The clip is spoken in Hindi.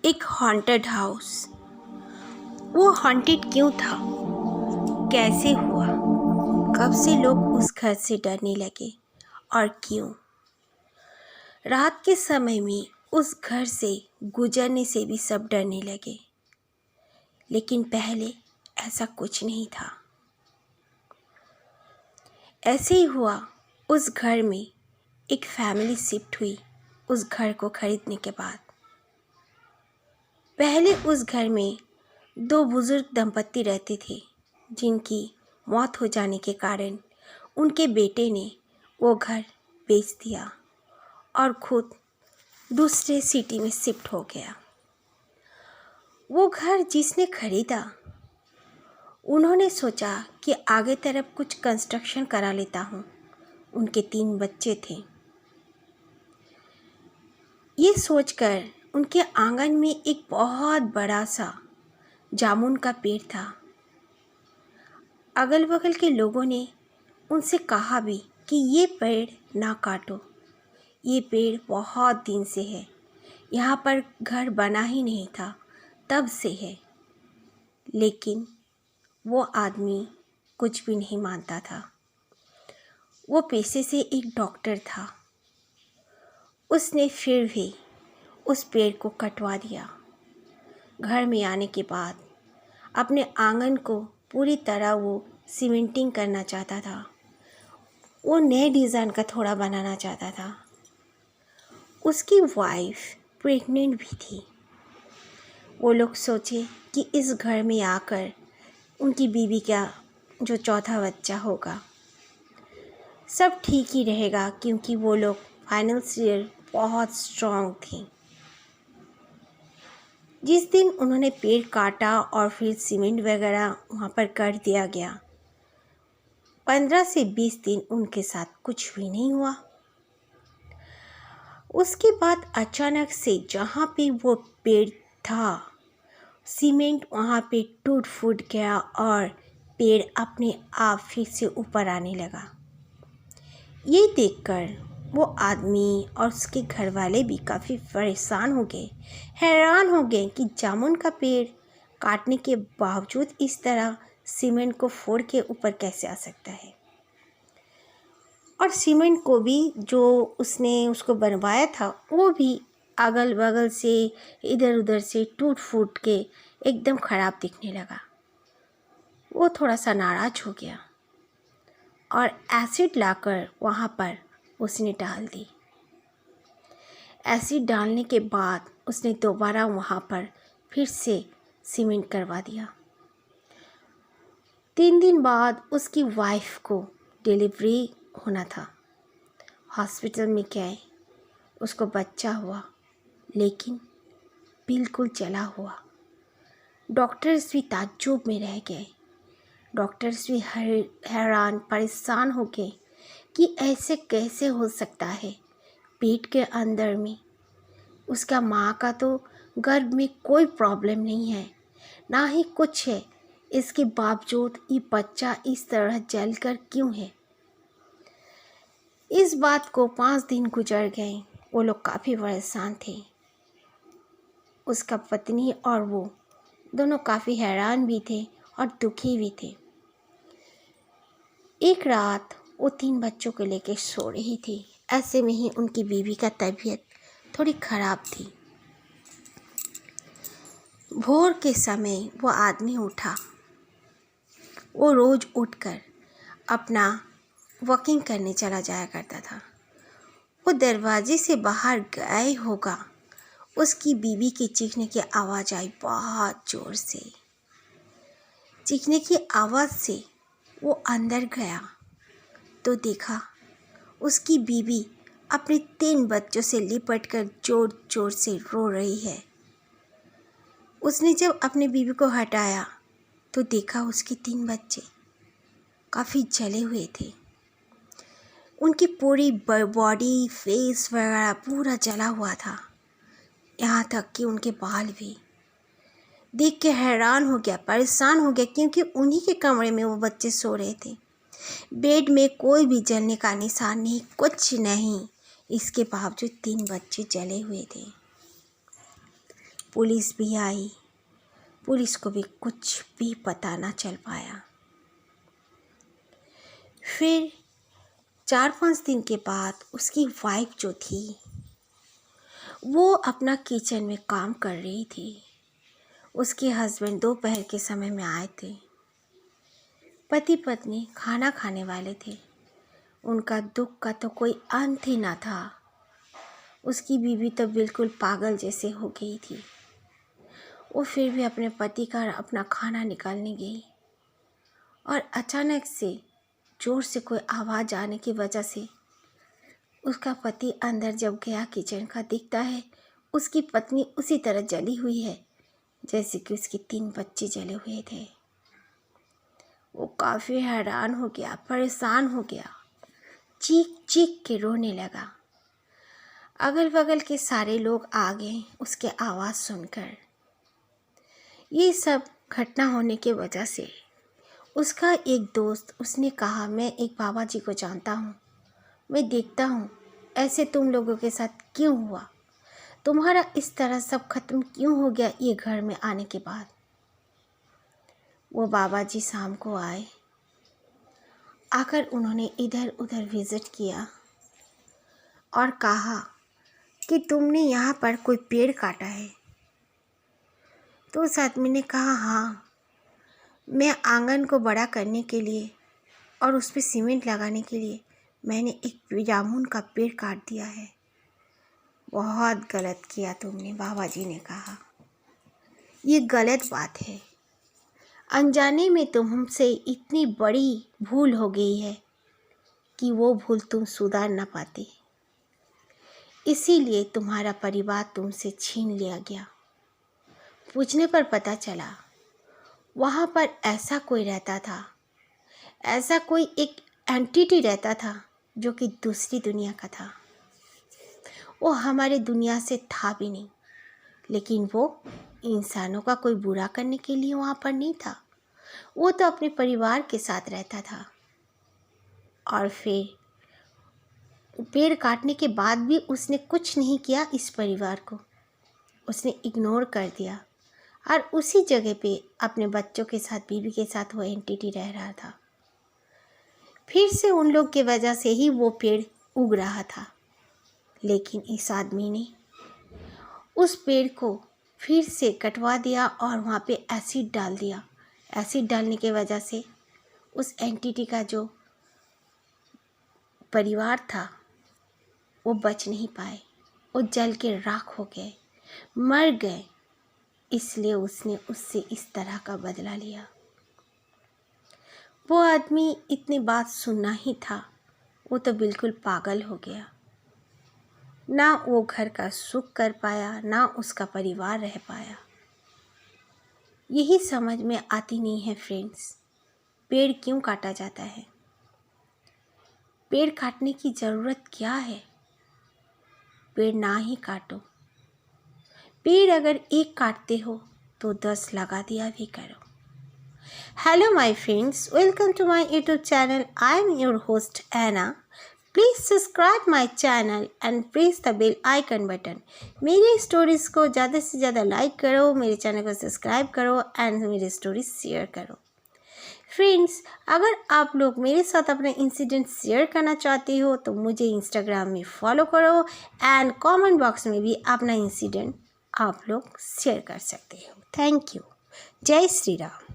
एक हॉन्टेड हाउस। वो हॉन्टेड क्यों था, कैसे हुआ, कब से लोग उस घर से डरने लगे और क्यों? रात के समय में उस घर से गुजरने से भी सब डरने लगे, लेकिन पहले ऐसा कुछ नहीं था। ऐसे ही हुआ, उस घर में एक फैमिली शिफ्ट हुई उस घर को खरीदने के बाद। पहले उस घर में 2 बुजुर्ग दंपत्ति रहते थे, जिनकी मौत हो जाने के कारण उनके बेटे ने वो घर बेच दिया और खुद दूसरे सिटी में शिफ्ट हो गया। वो घर जिसने खरीदा, उन्होंने सोचा कि आगे तरफ कुछ कंस्ट्रक्शन करा लेता हूँ। उनके 3 बच्चे थे। ये सोचकर उनके आंगन में एक बहुत बड़ा सा जामुन का पेड़ था। अगल बगल के लोगों ने उनसे कहा भी कि ये पेड़ ना काटो, ये पेड़ बहुत दिन से है, यहाँ पर घर बना ही नहीं था तब से है। लेकिन वो आदमी कुछ भी नहीं मानता था। वो पेशे से एक डॉक्टर था। उसने फिर भी उस पेड़ को कटवा दिया। घर में आने के बाद अपने आंगन को पूरी तरह वो सीमेंटिंग करना चाहता था। वो नए डिज़ाइन का थोड़ा बनाना चाहता था। उसकी वाइफ प्रेग्नेंट भी थी। वो लोग सोचे कि इस घर में आकर उनकी बीवी का जो चौथा बच्चा होगा सब ठीक ही रहेगा, क्योंकि वो लोग फाइनेंशियल बहुत स्ट्रॉन्ग थी। जिस दिन उन्होंने पेड़ काटा और फिर सीमेंट वगैरह वहाँ पर कर दिया गया, 15 से 20 दिन उनके साथ कुछ भी नहीं हुआ। उसके बाद अचानक से जहाँ पे वो पेड़ था, सीमेंट वहाँ पे टूट फूट गया और पेड़ अपने आप फिर से ऊपर आने लगा। ये देखकर वो आदमी और उसके घर वाले भी काफ़ी परेशान हो गए, हैरान हो गए कि जामुन का पेड़ काटने के बावजूद इस तरह सीमेंट को फोड़ के ऊपर कैसे आ सकता है। और सीमेंट को भी जो उसने उसको बनवाया था, वो भी अगल बगल से इधर उधर से टूट फूट के एकदम ख़राब दिखने लगा। वो थोड़ा सा नाराज़ हो गया और एसिड लाकर वहाँ पर उसने डाल दी। एसिड डालने के बाद उसने दोबारा वहाँ पर फिर से सीमेंट करवा दिया। 3 दिन बाद उसकी वाइफ को डिलीवरी होना था। हॉस्पिटल में गए, उसको बच्चा हुआ, लेकिन बिल्कुल जला हुआ। डॉक्टर्स भी ताज्जुब में रह गए। डॉक्टर्स भी हैरान परेशान हो गए कि ऐसे कैसे हो सकता है। पेट के अंदर में उसका माँ का तो गर्भ में कोई प्रॉब्लम नहीं है, ना ही कुछ है, इसके बावजूद ये बच्चा इस तरह जलकर क्यों है। इस बात को 5 दिन गुजर गए। वो लोग काफ़ी परेशान थे। उसका पत्नी और वो दोनों काफ़ी हैरान भी थे और दुखी भी थे। एक रात वो 3 बच्चों को लेकर सो रही थी। ऐसे में ही उनकी बीवी का तबीयत थोड़ी ख़राब थी। भोर के समय वो आदमी उठा। वो रोज़ उठकर अपना वॉकिंग करने चला जाया करता था। वो दरवाजे से बाहर गए होगा, उसकी बीवी की चीखने की आवाज़ आई बहुत ज़ोर से। चीखने की आवाज़ से वो अंदर गया तो देखा उसकी बीवी अपने 3 बच्चों से लिपटकर ज़ोर ज़ोर से रो रही है। उसने जब अपनी बीवी को हटाया तो देखा उसके 3 बच्चे काफ़ी जले हुए थे। उनकी पूरी बॉडी, फेस वगैरह पूरा जला हुआ था, यहाँ तक कि उनके बाल भी। देख के हैरान हो गया, परेशान हो गया, क्योंकि उन्हीं के कमरे में वो बच्चे सो रहे थे। बेड में कोई भी जलने का निशान नहीं, कुछ नहीं। इसके बावजूद 3 बच्चे जले हुए थे। पुलिस भी आई, पुलिस को भी कुछ भी पता ना चल पाया। फिर 4-5 दिन के बाद उसकी वाइफ जो थी वो अपना किचन में काम कर रही थी। उसके हस्बैंड दोपहर के समय में आए थे। पति पत्नी खाना खाने वाले थे। उनका दुख का तो कोई अंत ही ना था। उसकी बीवी तो बिल्कुल पागल जैसे हो गई थी। वो फिर भी अपने पति का अपना खाना निकालने गई और अचानक से ज़ोर से कोई आवाज़ आने की वजह से उसका पति अंदर जब गया किचन का, दिखता है उसकी पत्नी उसी तरह जली हुई है जैसे कि उसके 3 बच्चे जले हुए थे। वो काफ़ी हैरान हो गया, परेशान हो गया, चीख चीख के रोने लगा। अगल बगल के सारे लोग आ गए उसके आवाज़ सुनकर। ये सब घटना होने के वजह से उसका एक दोस्त, उसने कहा, मैं एक बाबा जी को जानता हूँ, मैं देखता हूँ ऐसे तुम लोगों के साथ क्यों हुआ, तुम्हारा इस तरह सब खत्म क्यों हो गया ये घर में आने के बाद। वो बाबा जी शाम को आए। आकर उन्होंने इधर उधर विज़िट किया और कहा कि तुमने यहाँ पर कोई पेड़ काटा है। तो उस आदमी ने कहा, हाँ, मैं आंगन को बड़ा करने के लिए और उस पर सीमेंट लगाने के लिए मैंने एक जामुन का पेड़ काट दिया है। बहुत गलत किया तुमने, बाबा जी ने कहा, ये गलत बात है। अनजाने में तुमसे इतनी बड़ी भूल हो गई है कि वो भूल तुम सुधार ना पाते, इसीलिए तुम्हारा परिवार तुमसे छीन लिया गया। पूछने पर पता चला वहाँ पर ऐसा कोई रहता था, ऐसा कोई एक एंटिटी रहता था जो कि दूसरी दुनिया का था। वो हमारे दुनिया से था भी नहीं, लेकिन वो इंसानों का कोई बुरा करने के लिए वहाँ पर नहीं था। वो तो अपने परिवार के साथ रहता था। और फिर पेड़ काटने के बाद भी उसने कुछ नहीं किया इस परिवार को, उसने इग्नोर कर दिया और उसी जगह पे अपने बच्चों के साथ, बीवी के साथ वो एंटिटी रह रहा था। फिर से उन लोग की वजह से ही वो पेड़ उग रहा था, लेकिन इस आदमी ने उस पेड़ को फिर से कटवा दिया और वहाँ पे एसिड डाल दिया। एसिड डालने के वजह से उस एंटिटी का जो परिवार था वो बच नहीं पाए, वो जल के राख हो गए, मर गए। इसलिए उसने उससे इस तरह का बदला लिया। वो आदमी इतनी बात सुनना ही था, वो तो बिल्कुल पागल हो गया। ना वो घर का सुख कर पाया, ना उसका परिवार रह पाया। यही समझ में आती नहीं है फ्रेंड्स, पेड़ क्यों काटा जाता है, पेड़ काटने की ज़रूरत क्या है। पेड़ ना ही काटो। पेड़ अगर एक काटते हो तो 10 लगा दिया भी करो। Hello my friends, welcome to my YouTube channel. I am your host Anna. Please subscribe my channel and press the bell icon button. मेरी स्टोरीज़ को ज़्यादा से ज़्यादा लाइक करो, मेरे चैनल को सब्सक्राइब करो एंड मेरी स्टोरीज शेयर करो। फ्रेंड्स, अगर आप लोग मेरे साथ अपने इंसिडेंट शेयर करना चाहते हो तो मुझे इंस्टाग्राम में फॉलो करो एंड कमेंट बॉक्स में भी अपना इंसिडेंट आप लोग शेयर कर सकते हो। Thank you. जय श्री राम।